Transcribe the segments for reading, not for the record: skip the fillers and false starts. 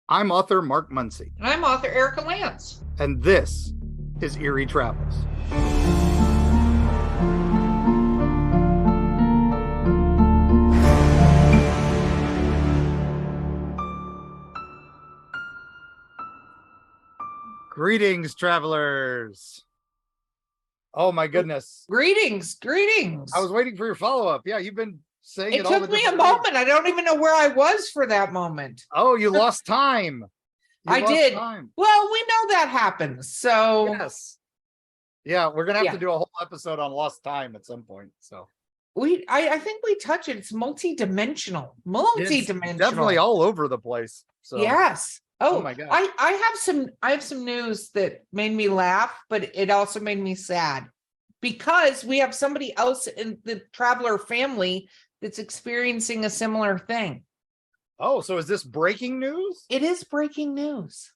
I'm author Mark Muncy, And I'm author Erika Lance. and this is Eerie Travels. Greetings, travelers. Oh my goodness. Greetings. I was waiting for your follow-up. Yeah, you've been saying It all took the me a different ways. moment. I don't even know where I was for that moment. Oh, you lost time. I lost did. time. Well, we know that happens. So Yes. Yeah, we're gonna have Yeah. to do a whole episode on lost time at some point. So I think we touch it. It's multi-dimensional. it's Multi-dimensional. definitely all over the place. So Yes. Oh Oh, my gosh. I have some news that made me laugh, but it also made me sad because we have somebody else in the traveler family that's experiencing a similar thing. Oh, so is this breaking news? It is breaking news.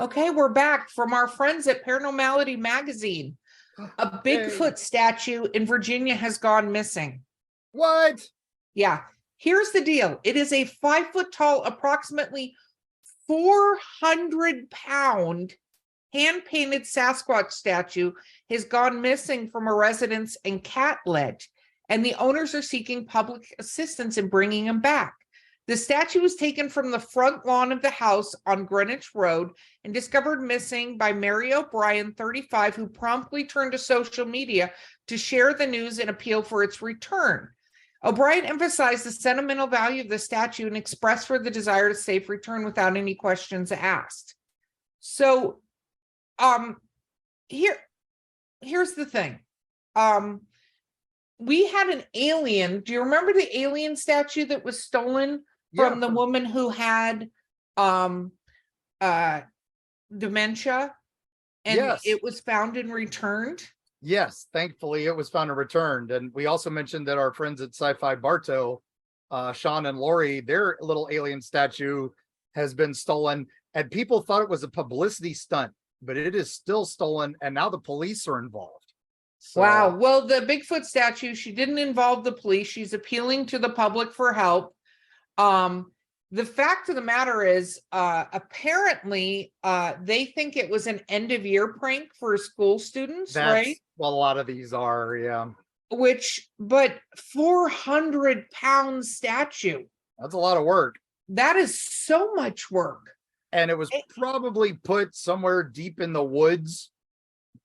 Okay, we're back from our friends at Paranormality Magazine. A Bigfoot statue in Virginia has gone missing. What? Yeah, here's the deal. It is a 5 foot tall, approximately 400-pound hand-painted Sasquatch statue has gone missing from a residence in Catledge, and the owners are seeking public assistance in bringing him back. The statue was taken from the front lawn of the house on Greenwich Road and discovered missing by Mary O'Brien, 35, who promptly turned to social media to share the news and appeal for its return. O'Brien emphasized the sentimental value of the statue and expressed for the desire to safe return without any questions asked. So, here's the thing. We had an alien. Do you remember the alien statue that was stolen from the woman who had dementia, and Yes. it was found and returned? Yes, thankfully it was found and returned. And we also mentioned that our friends at Sci-Fi Bartow, Sean and Lori, their little alien statue has been stolen, and people thought it was a publicity stunt, but it is still stolen, and now the police are involved. So, Wow. Well, the Bigfoot statue, she didn't involve the police. She's appealing to the public for help. The fact of the matter is, apparently, they think it was an end of year prank for school students, right? Well, a lot of these are, yeah. But 400-pound statue. That's a lot of work. That is so much work. And it was probably put somewhere deep in the woods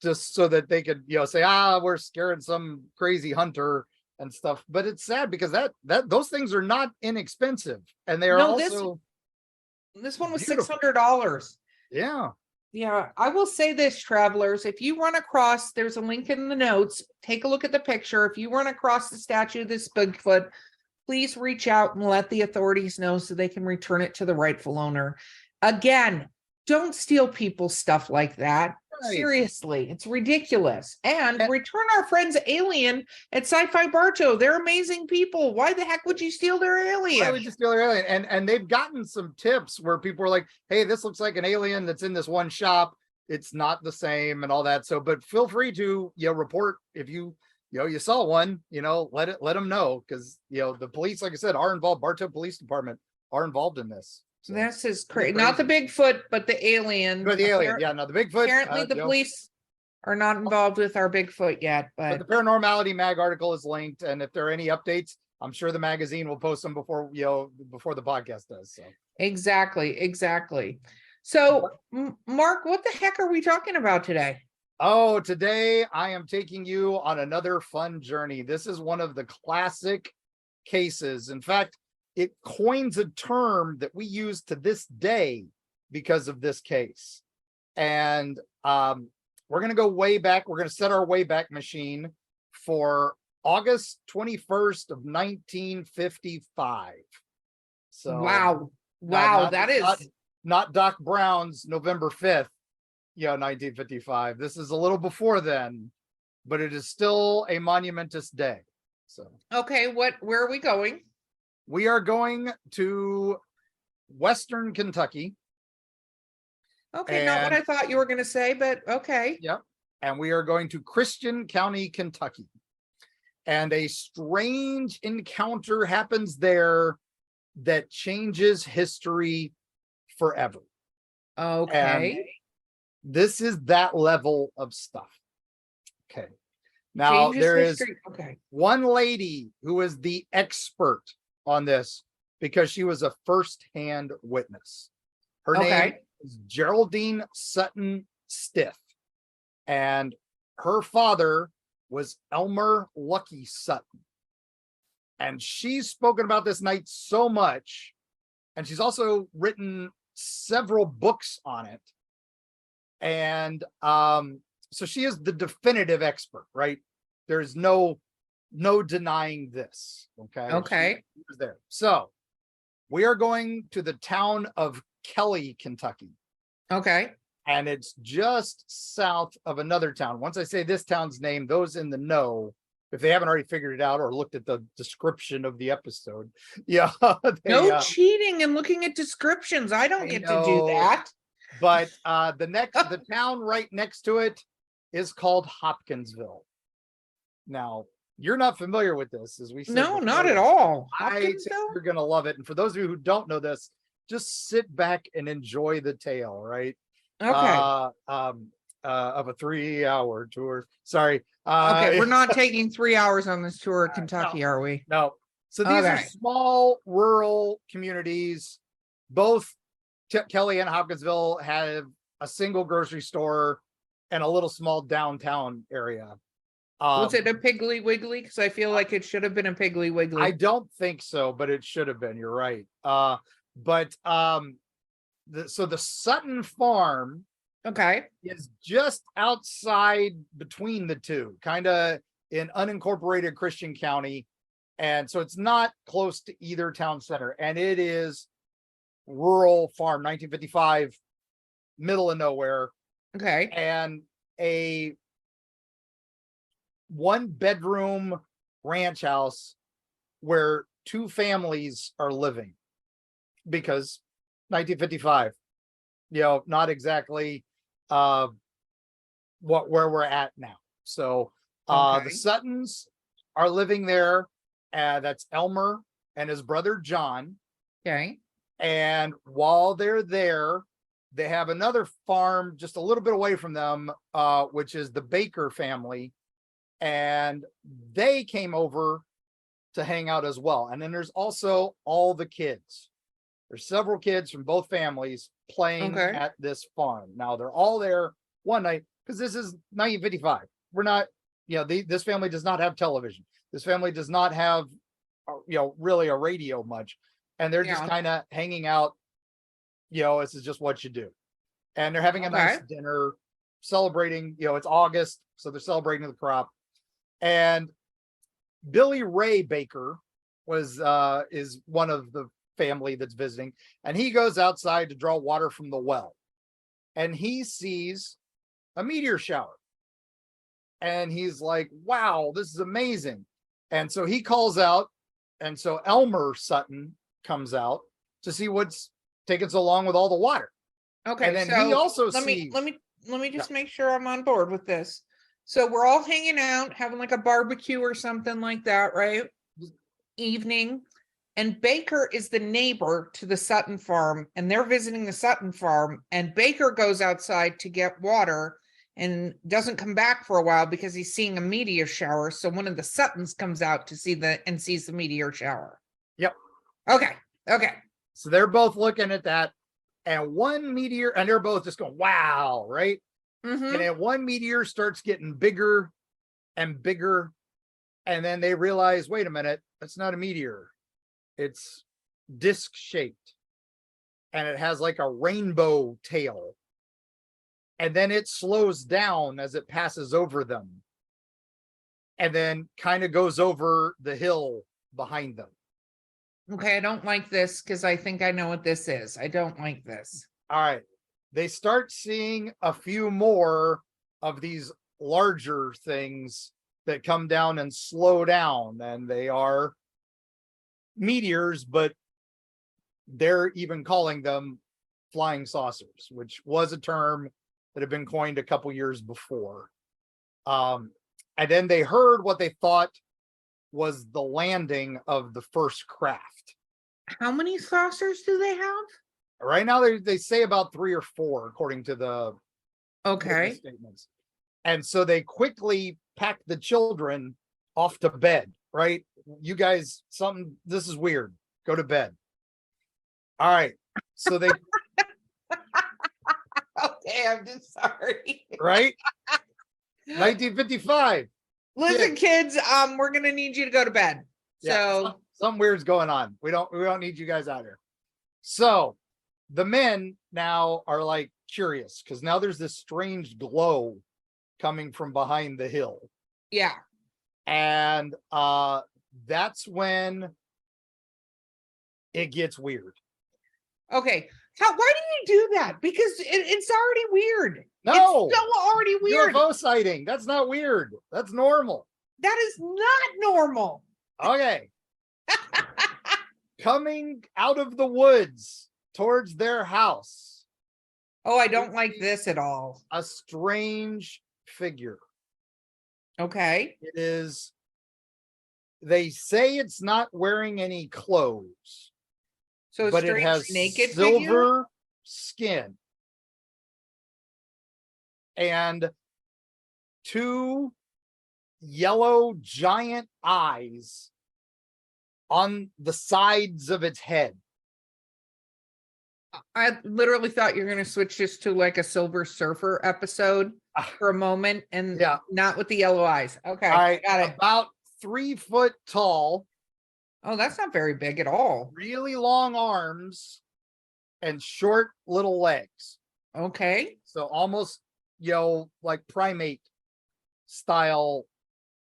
just so that they could, say, we're scaring some crazy hunter and stuff. But it's sad because that those things are not inexpensive, and they are also this one was beautiful. $600. Yeah. Yeah, I will say this, travelers, if you run across, there's a link in the notes, take a look at the picture. If you run across the statue of this Bigfoot, please reach out and let the authorities know so they can return it to the rightful owner. Again, don't steal people's stuff like that. Right. Seriously, it's ridiculous. And return our friends Alien at Sci-Fi Bartow. They're amazing people. Why the heck would you steal their alien? Why would you steal their alien? And they've gotten some tips where people are like, hey, this looks like an alien that's in this one shop. It's not the same and all that. So, but feel free to, report if you saw one, let them know, because, the police, like I said, are involved. Bartow Police Department are involved in this. So this is crazy. Not the Bigfoot, but the alien. But the alien, yeah, no, the Bigfoot. Apparently, the police are not involved with our Bigfoot yet. But the Paranormality Mag article is linked, and if there are any updates, I'm sure the magazine will post them before the podcast does. So exactly. So, Mark, what the heck are we talking about today? Oh, today I am taking you on another fun journey. This is one of the classic cases. In fact, it coins a term that we use to this day because of this case. And we're going to go way back. We're going to set our way back machine for August 21st of 1955. So wow. That is not Doc Brown's November 5th, 1955. This is a little before then, but it is still a monumentous day. So, okay, where are we going? We are going to Western Kentucky. Okay, not what I thought you were going to say, but okay. Yep. And we are going to Christian County, Kentucky. And a strange encounter happens there that changes history forever. Okay. This is that level of stuff. Okay. Now Changes there is history. Okay. one lady who is the expert on this because she was a first-hand witness. Her name Okay. is Geraldine Sutton Stiff, and her father was Elmer Lucky Sutton. And she's spoken about this night so much, and she's also written several books on it. And so she is the definitive expert, right? There's no denying this. Okay. Okay. She was there. So we are going to the town of Kelly, Kentucky. Okay. And it's just south of another town. Once I say this town's name, those in the know, if they haven't already figured it out or looked at the description of the episode, yeah. No cheating and looking at descriptions. I don't get to do that. But the town right next to it is called Hopkinsville. Now, you're not familiar with this, as we said. No, before. not at all. I think Hopkinsville? you're gonna love it. And for those of you who don't know this, just sit back and enjoy the tale, right? Okay. Of a 3-hour tour. Sorry. Okay, we're not taking 3 hours on this tour of Kentucky, are we? No. So these are small rural communities. Both Kelly and Hopkinsville have a single grocery store and a little small downtown area. Was it a Piggly Wiggly? Because I feel like it should have been a Piggly Wiggly. I don't think so, but it should have been. You're right. So the Sutton farm, okay, is just outside between the two, kind of in unincorporated Christian County. And so it's not close to either town center. And it is rural farm, 1955, middle of nowhere. Okay. And a 1-bedroom ranch house where 2 families are living, because 1955, not exactly where we're at now. So the Suttons are living there. That's Elmer and his brother John. Okay. And while they're there, they have another farm just a little bit away from them, which is the Baker family. And they came over to hang out as well. And then there's also all the kids. There's several kids from both families playing at this farm. Now they're all there one night because this is 1955. We're not, this family does not have television. This family does not have, really a radio much. And they're just kind of hanging out. This is just what you do. And they're having a nice dinner, celebrating, it's August. So they're celebrating the crop. And Billy Ray Baker is one of the family that's visiting, and he goes outside to draw water from the well, and he sees a meteor shower, and he's like, wow, this is amazing. And so he calls out, and so Elmer Sutton comes out to see what's taking so long with all the water. Okay, and then he also let me just make sure I'm on board with this. So we're all hanging out, having like a barbecue or something like that, right? Evening. And Baker is the neighbor to the Sutton farm, and they're visiting the Sutton farm. And Baker goes outside to get water and doesn't come back for a while because he's seeing a meteor shower. So one of the Suttons comes out to sees the meteor shower. Yep. Okay. So they're both looking at that, and one meteor, and they're both just going, wow, right? Mm-hmm. And then one meteor starts getting bigger and bigger. And then they realize, wait a minute, that's not a meteor. It's disc shaped. And it has like a rainbow tail. And then it slows down as it passes over them. And then kind of goes over the hill behind them. Okay, I don't like this because I think I know what this is. I don't like this. All right. They start seeing a few more of these larger things that come down and slow down, and they are meteors, but they're even calling them flying saucers, which was a term that had been coined a couple years before. And then they heard what they thought was the landing of the first craft. How many saucers do they have? Right now, they say about 3 or 4, according to the witness Okay. statements. And so they quickly pack the children off to bed, right? You guys, this is weird. Go to bed. All right. So they, Okay, I'm just sorry. right? 1955. Listen, kids, we're gonna need you to go to bed. So Something weird's going on. We don't need you guys out here. So the men now are like curious because now there's this strange glow coming from behind the hill. yeah. And that's when it gets weird. Okay. Why do you do that? Because it's already weird. No, It's so already weird. UFO sighting. That's not weird. That's normal. That is not normal. Okay. Coming out of the woods towards their house, Oh, I don't like this at all. a strange figure. Okay. It is, they say it's not wearing any clothes, So but it strange has naked silver figure? skin and 2 yellow giant eyes on the sides of its head. I literally thought you're going to switch this to like a Silver Surfer episode for a moment and Yeah. not with the yellow eyes. Okay. All right, Got it. about 3 foot tall, Oh, that's not very big at all. really long arms, and short little legs. Okay. So almost, like primate style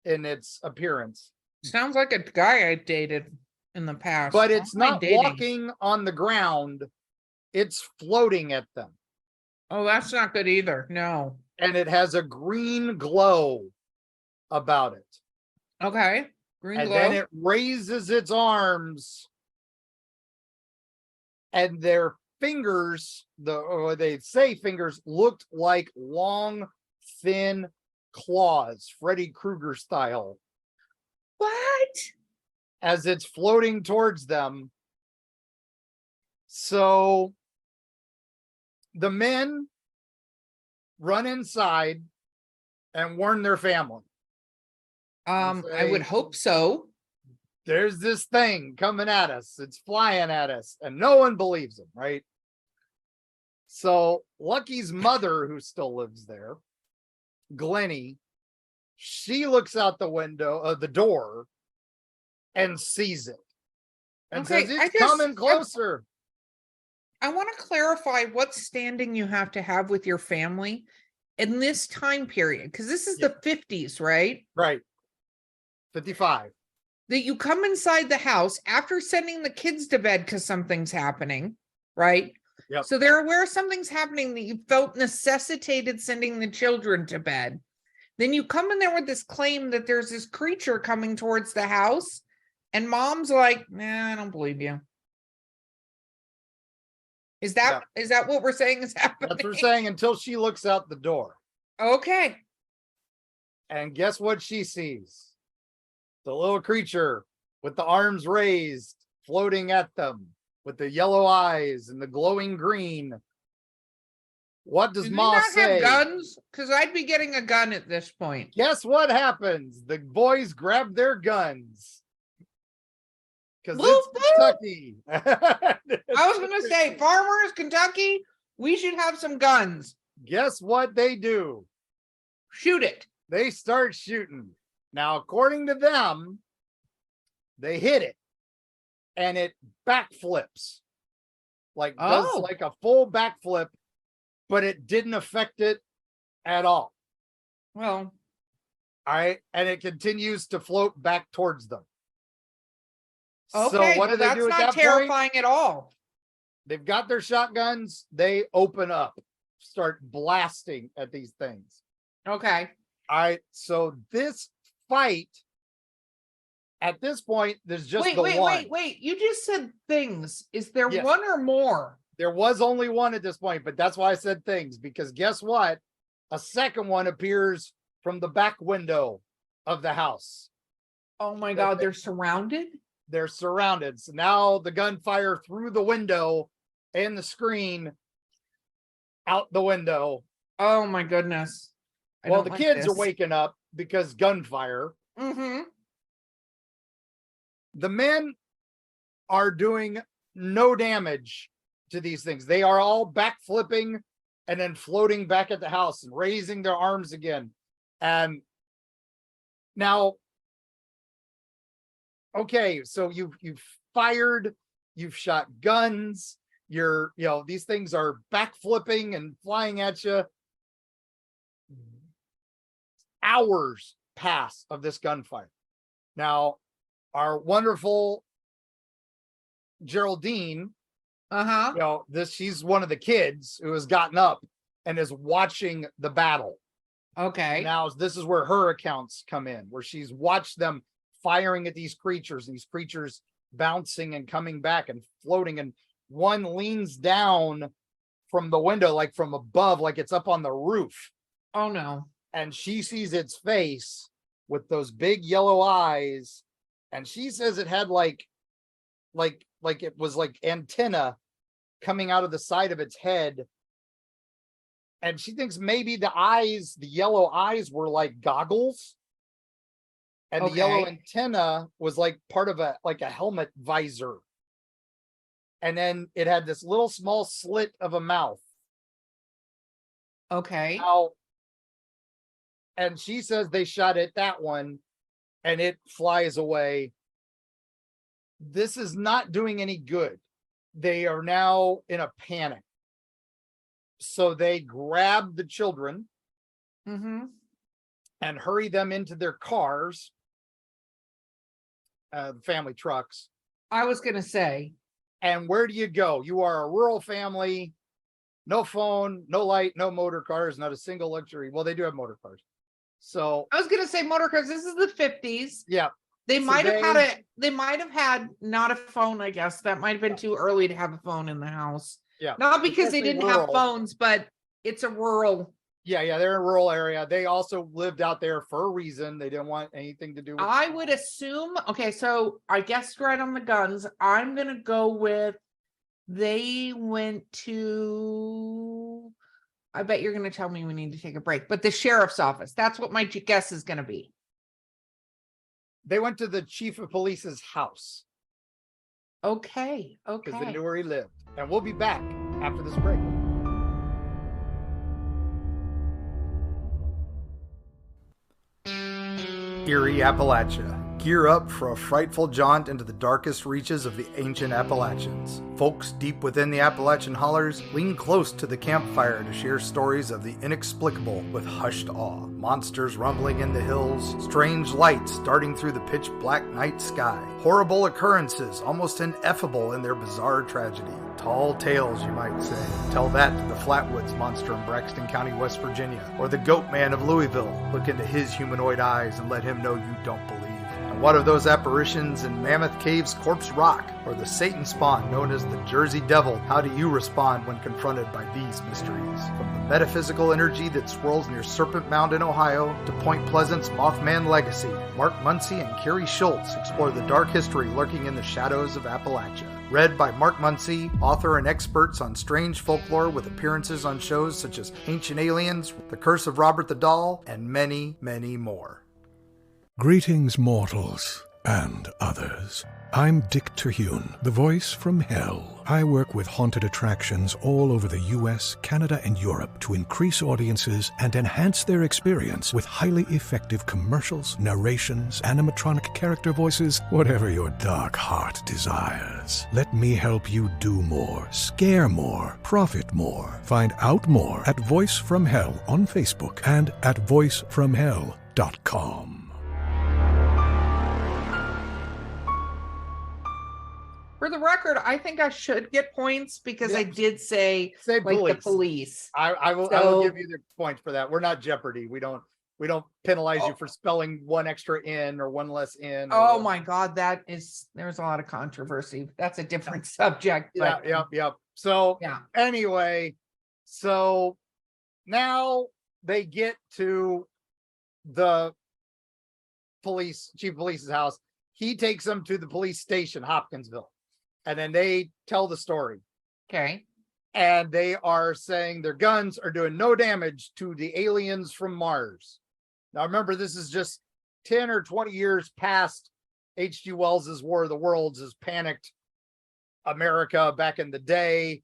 in its appearance. Sounds like a guy I dated in the past. But Why it's am I not dating? walking on the ground, it's floating at them. Oh, that's not good either. No. And it has a green glow about it. Okay. Green And glow. then it raises its arms, and their fingers, or they say fingers, looked like long, thin claws, Freddy Krueger style, What? as it's floating towards them. So the men run inside and warn their family. I would hope so. There's this thing coming at us. It's flying at us, and no one believes them, right? So Lucky's mother, who still lives there, Glennie, she looks out the window of the door and sees it and Okay, says, it's coming closer. I want to clarify what standing you have to have with your family in this time period, because this is the 50s, right? Right. 55. That you come inside the house after sending the kids to bed because something's happening, right? Yep. So they're aware something's happening that you felt necessitated sending the children to bed. Then you come in there with this claim that there's this creature coming towards the house, and mom's like, nah, I don't believe you. Is that what we're saying is happening? That's what we're saying, until she looks out the door. Okay. And guess what she sees? The little creature with the arms raised, floating at them, with the yellow eyes and the glowing green. What does Do they Ma not say? have guns? Because I'd be getting a gun at this point. Guess what happens? The boys grab their guns. Because it's Kentucky. I was going to say, farmers, Kentucky, we should have some guns. Guess what they do? Shoot it. They start shooting. Now, according to them, they hit it and it backflips. Does like a full backflip, but it didn't affect it at all. Well, all right. And it continues to float back towards them. okay, So what do they do at that point? That's not terrifying at all. They've got their shotguns. They open up, start blasting at these things. Okay. All right. So this fight, at this point, there's just wait. You just said things. Is there Yes. one or more? There was only one at this point, but that's why I said things, because guess what? A second one appears from the back window of the house. Oh my God, they're surrounded? They're surrounded. So now the gunfire through the window and the screen out the window. Oh my goodness. Well, the kids are waking up because gunfire. Mm-hmm. The men are doing no damage to these things. They are all back flipping and then floating back at the house and raising their arms again. And now, okay, so you've fired, you've shot guns, these things are back flipping and flying at you. Hours pass of this gunfire. Now, our wonderful Geraldine, she's one of the kids who has gotten up and is watching the battle. Okay. Now, this is where her accounts come in, where she's watched them firing at these creatures bouncing and coming back and floating. And one leans down from the window, like from above, like it's up on the roof. Oh no. And she sees its face with those big yellow eyes. And she says it had like it was like antenna coming out of the side of its head. And she thinks maybe the yellow eyes were like goggles. And the yellow antenna was like part of a helmet visor. And then it had this little small slit of a mouth. Okay. Now, and she says they shot at that one and it flies away. This is not doing any good. They are now in a panic. So they grab the children and hurry them into their cars, family trucks. I was going to say. And where do you go? You are a rural family, no phone, no light, no motor cars, not a single luxury. Well, they do have motor cars. So I was going to say motor cars. This is the 50s. Yeah. They might have had not a phone, I guess. That might have been too early to have a phone in the house. Yeah. Not because they didn't have phones, but it's a rural. Yeah, they're in a rural area. They also lived out there for a reason. They didn't want anything to do with I would assume, okay, so I guessed right on the guns. I'm going to go with they went to, I bet you're going to tell me we need to take a break, but the sheriff's office. That's what my guess is going to be. They went to the chief of police's house. Okay. Because they knew where he lived. And we'll be back after this break. Erie, Appalachia. Gear up for a frightful jaunt into the darkest reaches of the ancient Appalachians. Folks deep within the Appalachian hollers lean close to the campfire to share stories of the inexplicable with hushed awe. Monsters rumbling in the hills, strange lights darting through the pitch black night sky, horrible occurrences almost ineffable in their bizarre tragedy. Tall tales, you might say. Tell that to the Flatwoods monster in Braxton County, West Virginia, or the Goat Man of Louisville. Look into his humanoid eyes and let him know you don't believe. And what of those apparitions in Mammoth Cave's Corpse Rock, or the Satan spawn known as the Jersey Devil? How do you respond when confronted by these mysteries? From the metaphysical energy that swirls near Serpent Mound in Ohio to Point Pleasant's Mothman legacy, Mark Muncy and Carrie Schultz explore the dark history lurking in the shadows of Appalachia. Read by Mark Muncy, author and experts on strange folklore with appearances on shows such as Ancient Aliens, The Curse of Robert the Doll, and many, many more. Greetings, mortals and others. I'm Dick Terhune, the voice from hell. I work with haunted attractions all over the US, Canada, and Europe to increase audiences and enhance their experience with highly effective commercials, narrations, animatronic character voices, whatever your dark heart desires. Let me help you do more, scare more, profit more. Find out more at Voice from Hell on Facebook and at voicefromhell.com. For the record, I think I should get points because I did say like police. the police. I will give you the points for that. We're not Jeopardy. We don't penalize you for spelling one extra in or one less in. Oh my God, there's a lot of controversy. That's a different subject. Yeah, yep. So anyway, so now they get to the chief of police's house. he takes them to the police station, Hopkinsville, and then they tell the story. Okay. And they are saying their guns are doing no damage to the aliens from Mars. Now, remember, this is just 10 or 20 years past H.G. Wells's War of the Worlds, has panicked America back in the day.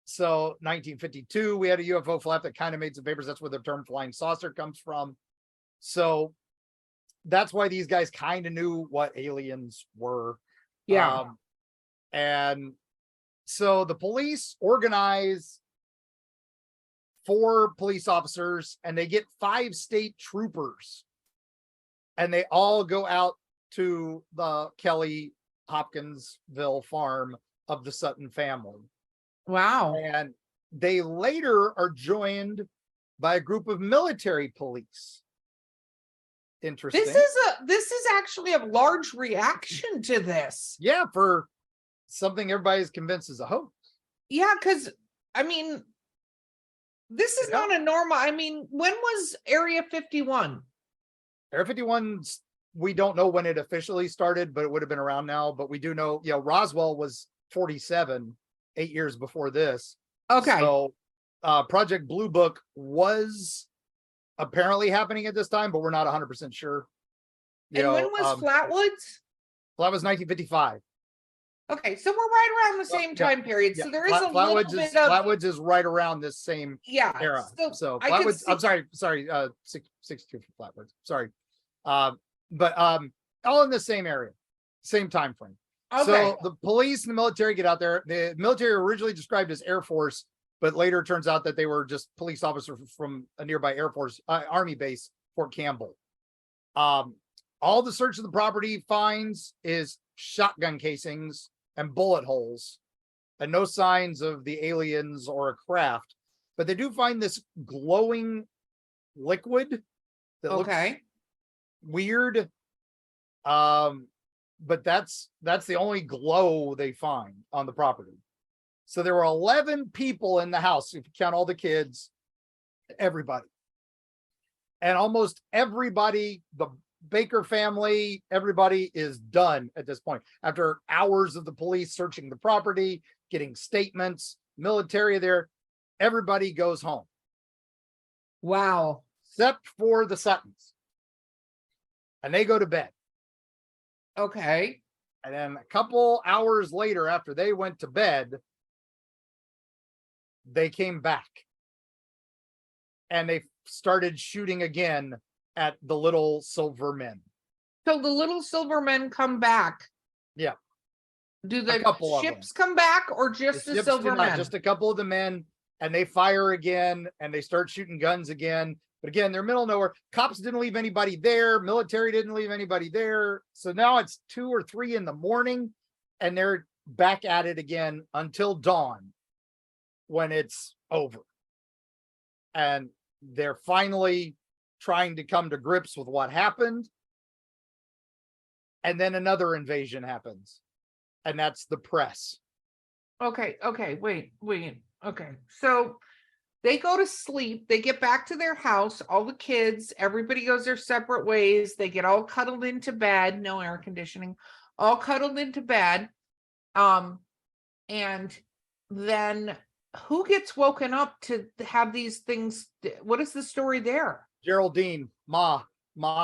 So 1952, we had a UFO flap that kind of made some papers. That's where the term flying saucer comes from. So that's why these guys kind of knew what aliens were. Yeah. And so the police organize 4 police officers, and they get 5 state troopers, and they all go out to the Kelly Hopkinsville farm of the Sutton family. Wow. And they later are joined by a group of military police. Interesting. This is actually a large reaction to this. Yeah, for something everybody is convinced is a hoax. Yeah, because I mean, this is not a normal. I mean, when was Area 51? Area 51, we don't know when it officially started, but it would have been around now. But we do know, Roswell was 47, 8 years before this. Okay. So Project Blue Book was apparently happening at this time, but we're not 100% sure. And when was Flatwoods? Well, that was 1955. Okay, so we're right around the same time period. So there is a little bit of Flatwoods is right around this same era. So Flatwoods, I'm sorry, 62 for Flatwoods. Sorry. But all in the same area, same time frame. Okay. So the police and the military get out there. The military originally described as Air Force, but later it turns out that they were just police officers from a nearby Air Force Army base, Fort Campbell. All the search of the property finds is shotgun casings and bullet holes, and no signs of the aliens or a craft. But they do find this glowing liquid that looks weird. But that's the only glow they find on the property. So there were 11 people in the house, if you count all the kids, everybody. And almost everybody, the Baker family, everybody is done at this point. After hours of the police searching the property, getting statements, military there, everybody goes home. Wow. Except for the Suttons. And they go to bed. Okay. And then a couple hours later, after they went to bed, they came back. And they started shooting again at the little silver men. So the little silver men come back. Yeah. Do the ships come back, or just the silver men? Just a couple of the men, and they fire again, and they start shooting guns again. But again, they're middle of nowhere. Cops didn't leave anybody there. Military didn't leave anybody there. So now it's 2 or 3 in the morning, and they're back at it again until dawn, when it's over. And they're finally trying to come to grips with what happened. And then another invasion happens. And that's the press. Okay, wait. Okay, so they go to sleep. They get back to their house. All the kids, everybody goes their separate ways. They get all cuddled into bed. No air conditioning. All cuddled into bed. And then who gets woken up to have these things? What is the story there? Geraldine, Ma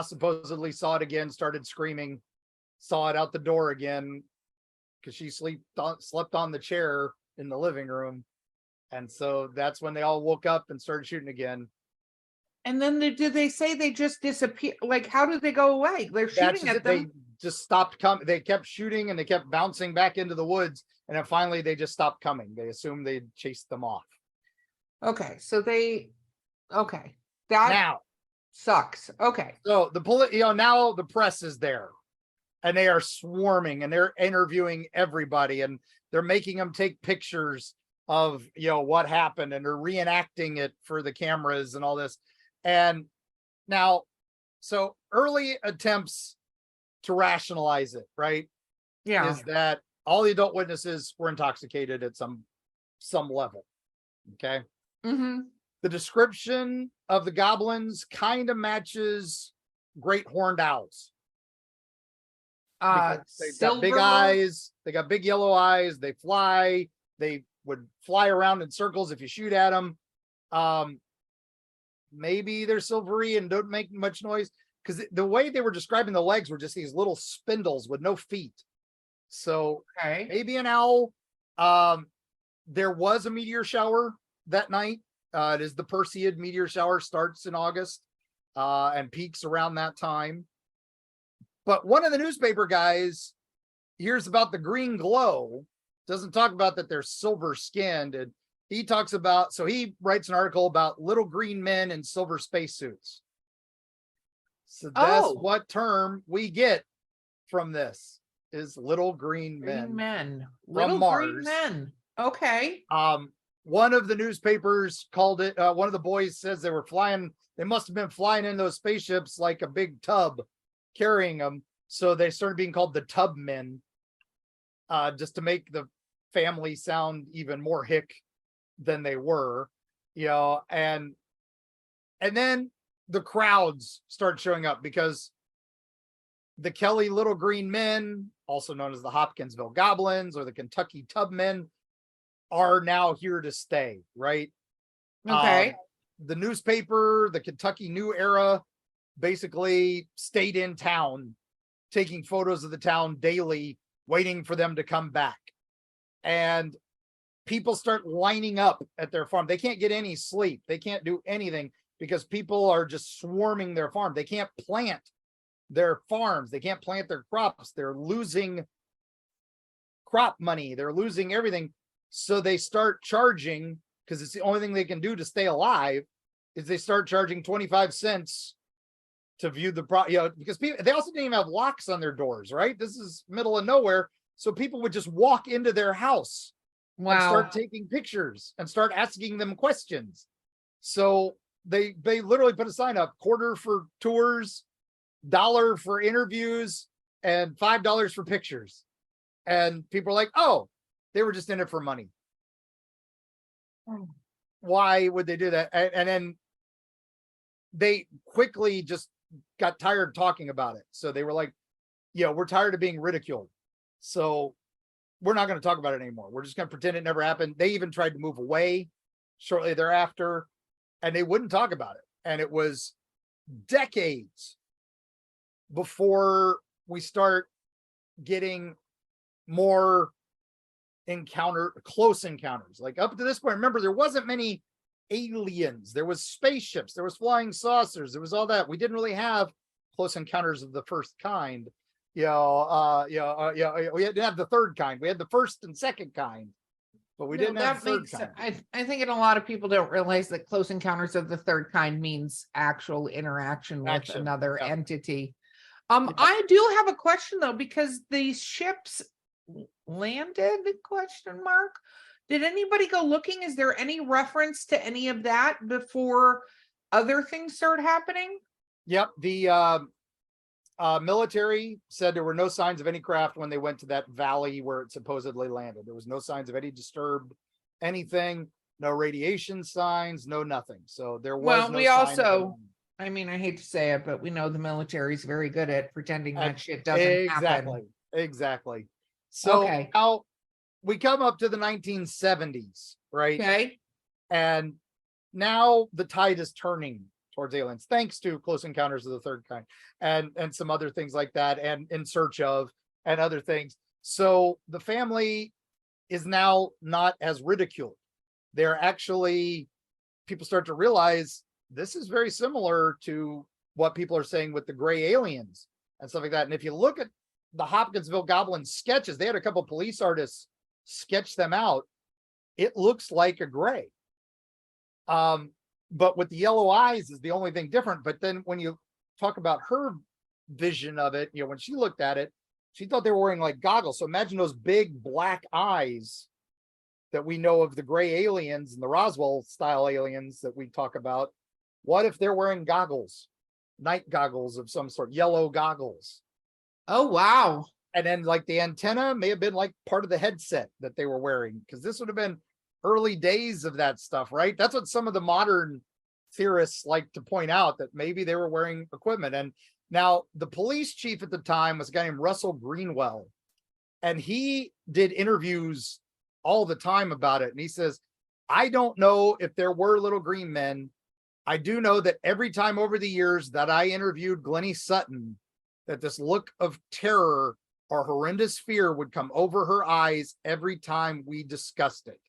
supposedly saw it again, started screaming, saw it out the door again, because she slept on the chair in the living room. And so that's when they all woke up and started shooting again. And then did they say they just disappear? Like, how did they go away? They're shooting at them. They just stopped coming. They kept shooting and they kept bouncing back into the woods. And then finally they just stopped coming. They assumed they'd chased them off. Okay. So that now sucks. Okay. So now the press is there, and they are swarming, and they're interviewing everybody, and they're making them take pictures of what happened, and they're reenacting it for the cameras and all this. And now, so early attempts to rationalize it, right? Yeah. Is that all the adult witnesses were intoxicated at some level. Okay. Mm-hmm. The description of the goblins kind of matches great horned owls. because they've got big silver. eyes. They got big yellow eyes. They fly. They would fly around in circles if you shoot at them. Maybe they're silvery and don't make much noise, because the way they were describing the legs were just these little spindles with no feet. So Okay. maybe an owl. There was a meteor shower that night. It is the Perseid meteor shower, starts in August and peaks around that time. But one of the newspaper guys hears about the green glow, doesn't talk about that they're silver skinned. And he talks about, so he writes an article about little green men in silver spacesuits. So that's what term we get from this, is little green men. Little Mars. green men. Okay. One of the newspapers called it, one of the boys says they must have been flying in those spaceships like a big tub carrying them. So they started being called the tub men, just to make the family sound even more hick than they were, and then the crowds start showing up, because the Kelly little green men, also known as the Hopkinsville Goblins or the Kentucky Tubmen, are now here to stay, right? Okay. The newspaper, the Kentucky New Era, basically stayed in town, taking photos of the town daily, waiting for them to come back. And people start lining up at their farm. They can't get any sleep. They can't do anything because people are just swarming their farm. They can't plant their farms. They can't plant their crops. They're losing crop money. They're losing everything. So they start charging, because it's the only thing they can do to stay alive, is they start charging 25 cents to view the because people, they also didn't even have locks on their doors, right? This is middle of nowhere. So people would just walk into their house and start taking pictures and start asking them questions. So they literally put a sign up: quarter for tours, $1 for interviews, and $5 for pictures. And people are like, oh, they were just in it for money. Why would they do that? And then they quickly just got tired talking about it. So they were like, we're tired of being ridiculed. So we're not going to talk about it anymore. We're just going to pretend it never happened. They even tried to move away shortly thereafter, and they wouldn't talk about it. And it was decades before we start getting more close encounters. Like up to this point, remember, there wasn't many aliens. There was spaceships, there was flying saucers, there was all that. We didn't really have close encounters of the first kind. We didn't have the third kind. We had the first and second kind, but we didn't have the third kind. I think a lot of people don't realize that close encounters of the third kind means actual interaction with another entity. I do have a question though, because these ships landed ? Did anybody go looking? Is there any reference to any of that before other things started happening? Yep. The military said there were no signs of any craft when they went to that valley where it supposedly landed. There was no signs of any disturbed anything, no radiation signs, no nothing. So there was no sign I mean, I hate to say it, but we know the military is very good at pretending that shit doesn't happen. Exactly. So now we come up to the 1970s, right? Okay. And now the tide is turning towards aliens, thanks to Close Encounters of the Third Kind and some other things like that, and In Search Of and other things. So the family is now not as ridiculed. They're actually, people start to realize this is very similar to what people are saying with the gray aliens and stuff like that. And if you look at the Hopkinsville Goblin sketches, they had a couple of police artists sketch them out. It looks like a gray. But with the yellow eyes is the only thing different. But then when you talk about her vision of it, when she looked at it, she thought they were wearing like goggles. So imagine those big black eyes that we know of the gray aliens and the Roswell style aliens that we talk about. What if they're wearing goggles, night goggles of some sort, yellow goggles? Oh, wow. And then like the antenna may have been like part of the headset that they were wearing, because this would have been early days of that stuff, right? That's what some of the modern theorists like to point out, that maybe they were wearing equipment. And Now, the police chief at the time was a guy named Russell Greenwell, and he did interviews all the time about it. And he says, I don't know if there were little green men. I do know that every time over the years that I interviewed Glennie Sutton, that this look of terror or horrendous fear would come over her eyes every time we discussed it.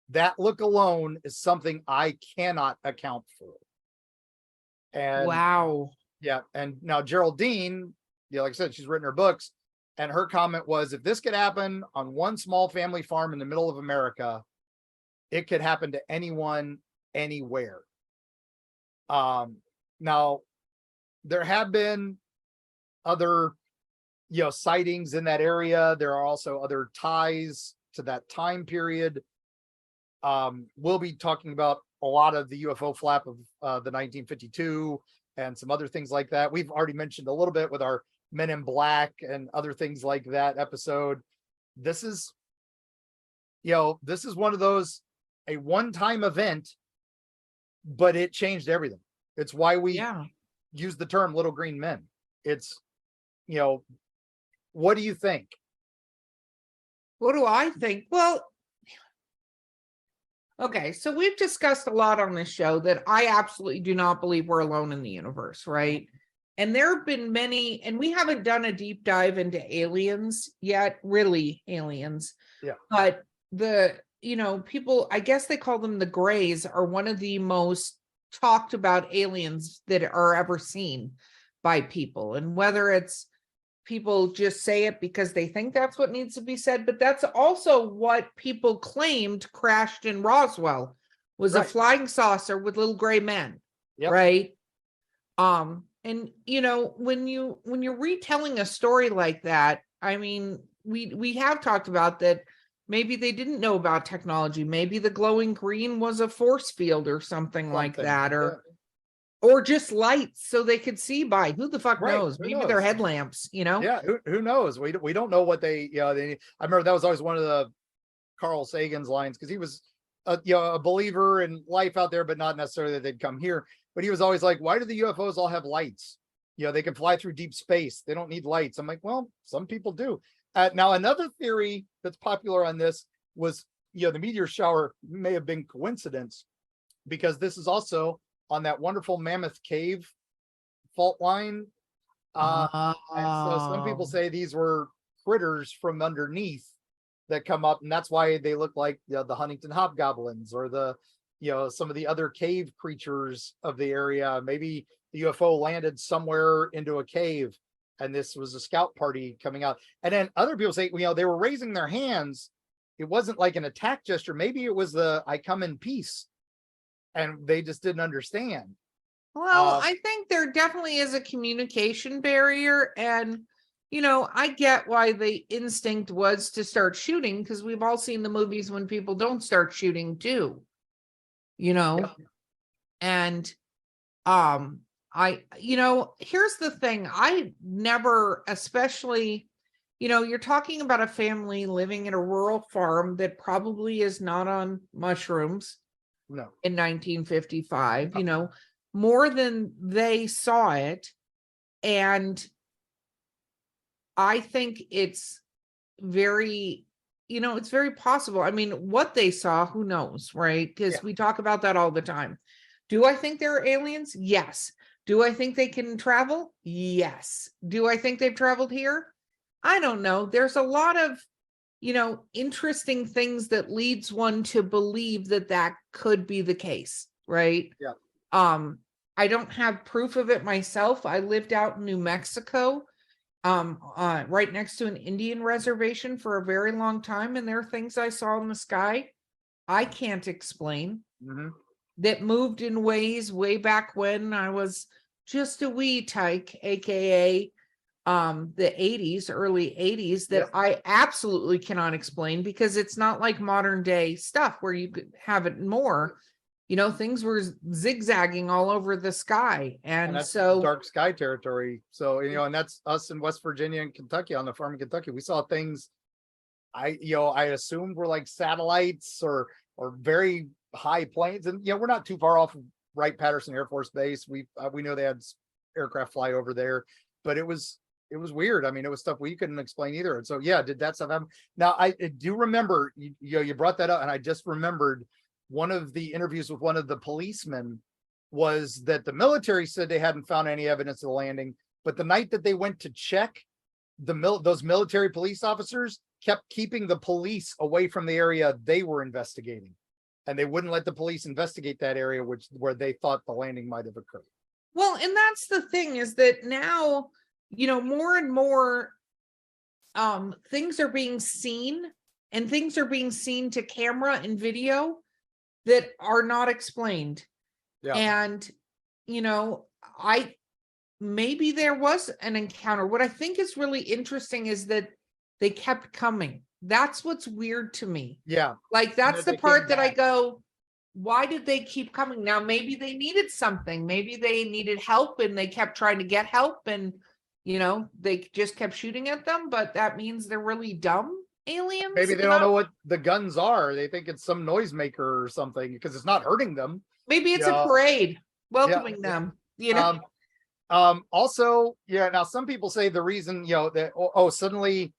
That look alone is something I cannot account for. And Wow. yeah, and now Geraldine, like I said, she's written her books, and her comment was, if this could happen on one small family farm in the middle of America, it could happen to anyone, anywhere. Now there have been other, sightings in that area. There are also other ties to that time period. We'll be talking about a lot of the UFO flap of the 1952 and some other things like that. We've already mentioned a little bit with our Men in Black and other things like that episode. This is, this is one of those, a one-time event, but it changed everything. It's why we use the term little green men. It's, what do you think? What do I think? Well, okay, so we've discussed a lot on this show that I absolutely do not believe we're alone in the universe, right? And there have been many, and we haven't done a deep dive into aliens yet, really aliens. Yeah. But the, people, I guess they call them the Greys, are one of the most talked about aliens that are ever seen by people. And whether it's people just say it because they think that's what needs to be said, but that's also what people claimed crashed in Roswell, was a flying saucer with little gray men. Yep. Right. And when you're retelling a story like that, I mean, we have talked about that. Maybe they didn't know about technology. Maybe the glowing green was a force field or something like that, or just lights so they could see by. Who the fuck knows? Maybe they're headlamps, Yeah, who knows? We don't know what they, I remember that was always one of the Carl Sagan's lines, because he was a believer in life out there, but not necessarily that they'd come here. But he was always like, why do the UFOs all have lights? They can fly through deep space. They don't need lights. I'm like, well, some people do. Now, another theory that's popular on this was, the meteor shower may have been coincidence, because this is also on that wonderful Mammoth Cave fault line. And so some people say these were critters from underneath that come up, and that's why they look like the Huntington Hobgoblins, or the, some of the other cave creatures of the area. Maybe the UFO landed somewhere into a cave, and this was a scout party coming out. And then other people say, they were raising their hands. It wasn't like an attack gesture. Maybe it was the I come in peace, and they just didn't understand. Well, I think there definitely is a communication barrier, and I get why the instinct was to start shooting, because we've all seen the movies when people don't start shooting too. And here's the thing. I never, especially, you're talking about a family living in a rural farm that probably is not on mushrooms. No. In 1955, more than they saw it. And I think it's very, it's very possible. I mean, what they saw, who knows, right? Because we talk about that all the time. Do I think there are aliens? Yes. Do I think they can travel? Yes. Do I think they've traveled here? I don't know. There's a lot of, interesting things that leads one to believe that could be the case, right? Yeah. I don't have proof of it myself. I lived out in New Mexico, right next to an Indian reservation for a very long time, and there are things I saw in the sky I can't explain that moved in ways way back when I was just a wee tyke, aka the 80s, early 80s, that I absolutely cannot explain, because it's not like modern day stuff where you could have it more. Things were zigzagging all over the sky, and that's so dark sky territory. So and that's us in West Virginia and Kentucky, on the farm in Kentucky. We saw things I assumed were like satellites or very high planes, and we're not too far off of Wright-Patterson Air Force Base. We know they had aircraft fly over there, but it was weird. I mean, it was stuff we couldn't explain either. And so, yeah, did that stuff happen? Now, I do remember, you brought that up, and I just remembered one of the interviews with one of the policemen was that the military said they hadn't found any evidence of the landing, but the night that they went to check, those military police officers kept keeping the police away from the area they were investigating, and they wouldn't let the police investigate that area where they thought the landing might have occurred. Well, and that's the thing, is that now, more and more things are being seen, and things are being seen to camera and video that are not explained. Yeah. And, maybe there was an encounter. What I think is really interesting is that they kept coming. That's what's weird to me. Yeah. Like, that's the part that I back. go, why did they keep coming? Now, maybe they needed something. Maybe they needed help and they kept trying to get help, and, they just kept shooting at them, but that means they're really dumb aliens. Maybe they don't know what the guns are. They think it's some noisemaker or something because it's not hurting them. Maybe it's a parade welcoming them, Also, now some people say the reason, that, suddenly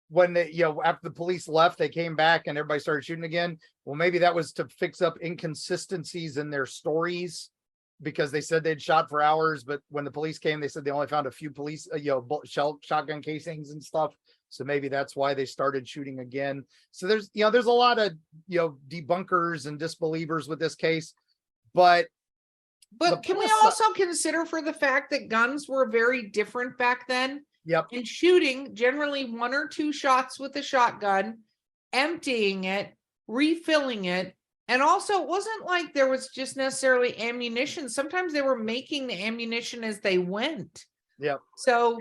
when they, after the police left, they came back and everybody started shooting again. Well, maybe that was to fix up inconsistencies in their stories, because they said they'd shot for hours, but when the police came, they said they only found a few police, shotgun casings and stuff. So maybe that's why they started shooting again. So there's a lot of, debunkers and disbelievers with this case, but can we also consider for the fact that guns were very different back then? Yep. And shooting generally 1 or 2 shots with a shotgun, emptying it, refilling it. And also, it wasn't like there was just necessarily ammunition. Sometimes they were making the ammunition as they went. Yep. So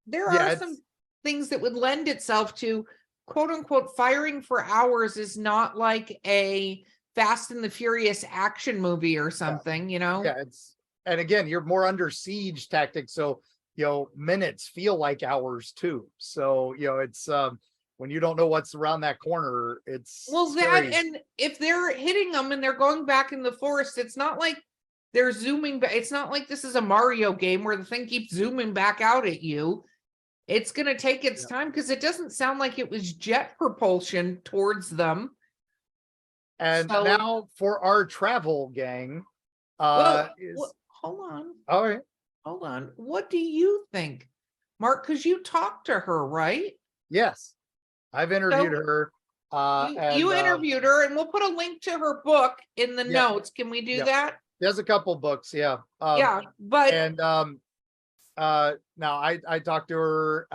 there are some things that would lend itself to, quote unquote, firing for hours is not like a Fast and the Furious action movie or something, Yeah, and again, you're more under siege tactics. So, minutes feel like hours too. So, it's, when you don't know what's around that corner, it's scary. And if they're hitting them and they're going back in the forest, it's not like they're zooming back. It's not like this is a Mario game where the thing keeps zooming back out at you. It's going to take its time, because it doesn't sound like it was jet propulsion towards them. And now for our travel gang, hold on. All right. Hold on. What do you think, Mark? Because you talked to her, right? Yes. I've interviewed her. You interviewed her, and we'll put a link to her book in the notes. Can we do that? There's a couple books, but now I talked to her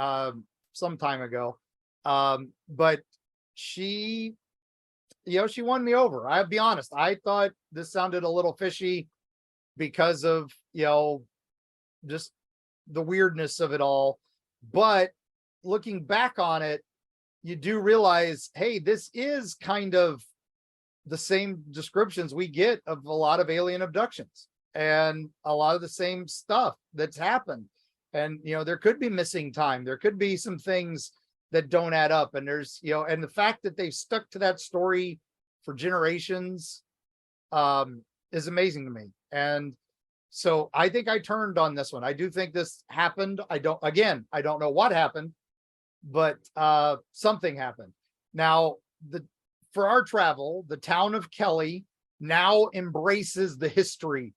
some time ago, but she won me over. I'll be honest, I thought this sounded a little fishy because of just the weirdness of it all, but looking back on it, you do realize, hey, this is kind of the same descriptions we get of a lot of alien abductions and a lot of the same stuff that's happened. And, there could be missing time. There could be some things that don't add up. And there's, and the fact that they've stuck to that story for generations is amazing to me. And so I think I turned on this one. I do think this happened. I don't know what happened, but something happened. Now, for our travel, the town of Kelly now embraces the history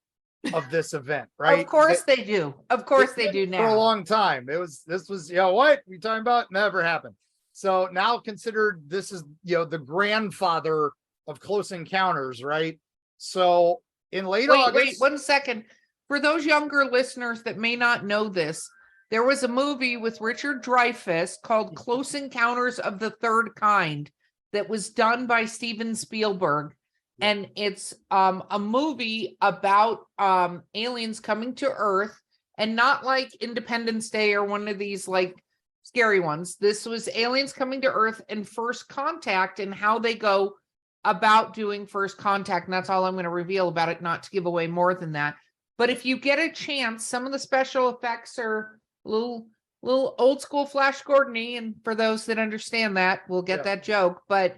of this event, right? Of course they do. Of course they do now. For a long time. This was, what we talking about? Never happened. So now considered this is, the grandfather of Close Encounters, right? So in late August. Wait, 1 second. For those younger listeners that may not know this, there was a movie with Richard Dreyfuss called Close Encounters of the Third Kind that was done by Steven Spielberg. And it's a movie about aliens coming to Earth, and not like Independence Day or one of these like scary ones. This was aliens coming to Earth and first contact, and how they go about doing first contact. And that's all I'm going to reveal about it, not to give away more than that. But if you get a chance, some of the special effects are a little old school Flash Gordon-y, and for those that understand that, we'll get that joke. But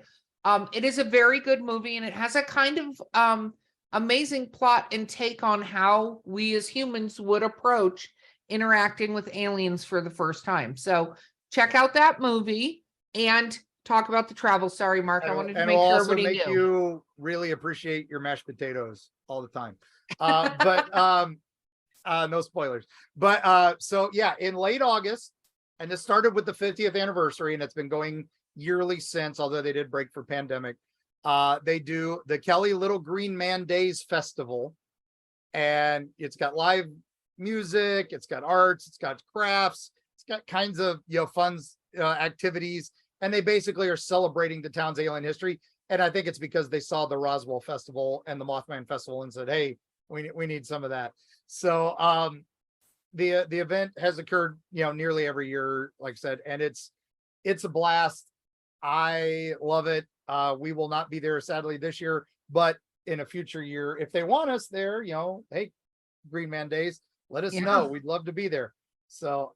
it is a very good movie, and it has a kind of amazing plot and take on how we as humans would approach interacting with aliens for the first time. So check out that movie and talk about the travel. Sorry, Mark. I wanted to and make it'll sure also everybody make knew. you really appreciate your mashed potatoes all the time. No spoilers. But so yeah, in late August, and this started with the 50th anniversary, and it's been going yearly since, although they did break for pandemic. They do the Kelly Little Green Man Days Festival, and it's got live music, it's got arts, it's got crafts, it's got kinds of fun activities, and they basically are celebrating the town's alien history. And I think it's because they saw the Roswell Festival and the Mothman Festival and said, hey, we need some of that. So the event has occurred nearly every year, like I said, and it's a blast. I love it. We will not be there sadly this year, but in a future year, if they want us there, hey, Green Man Days, let us know. We'd love to be there. So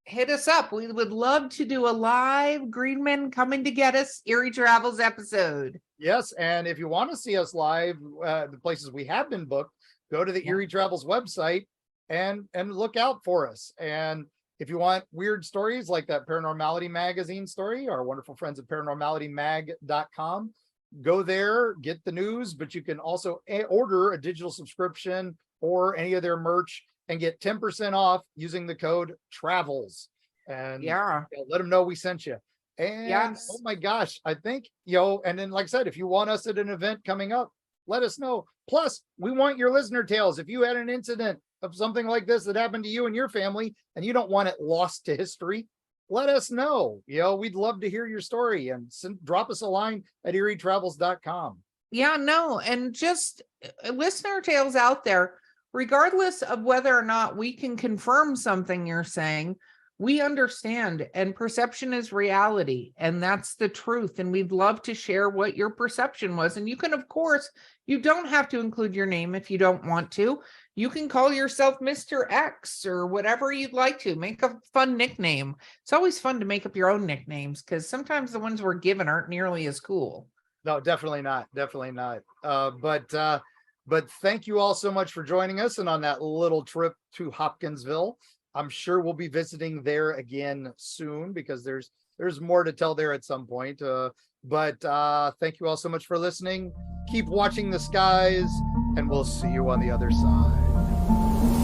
hit us up. We would love to do a live Green Men Coming to Get Us Eerie Travels episode. Yes, and if you want to see us live, the places we have been booked, go to the Eerie Travels website and look out for us. And if you want weird stories like that Paranormality magazine story, our wonderful friends at paranormalitymag.com, go there, get the news, but you can also order a digital subscription or any of their merch and get 10% off using the code TRAVELS. And let them know we sent you. And oh my gosh, I think, and then like I said, if you want us at an event coming up, let us know. Plus, we want your listener tales. If you had an incident of something like this that happened to you and your family, and you don't want it lost to history, let us know. We'd love to hear your story, and drop us a line at eerietravels.com. And just listener tales out there, regardless of whether or not we can confirm something you're saying, we understand, and perception is reality, and that's the truth. And we'd love to share what your perception was. And you can, of course, you don't have to include your name if you don't want to. You can call yourself Mr. X or whatever you'd like to. Make a fun nickname. It's always fun to make up your own nicknames, because sometimes the ones we're given aren't nearly as cool. No, definitely not. Definitely not. But thank you all so much for joining us and on that little trip to Hopkinsville. I'm sure we'll be visiting there again soon, because there's more to tell there at some point. But thank you all so much for listening. Keep watching the skies, and we'll see you on the other side.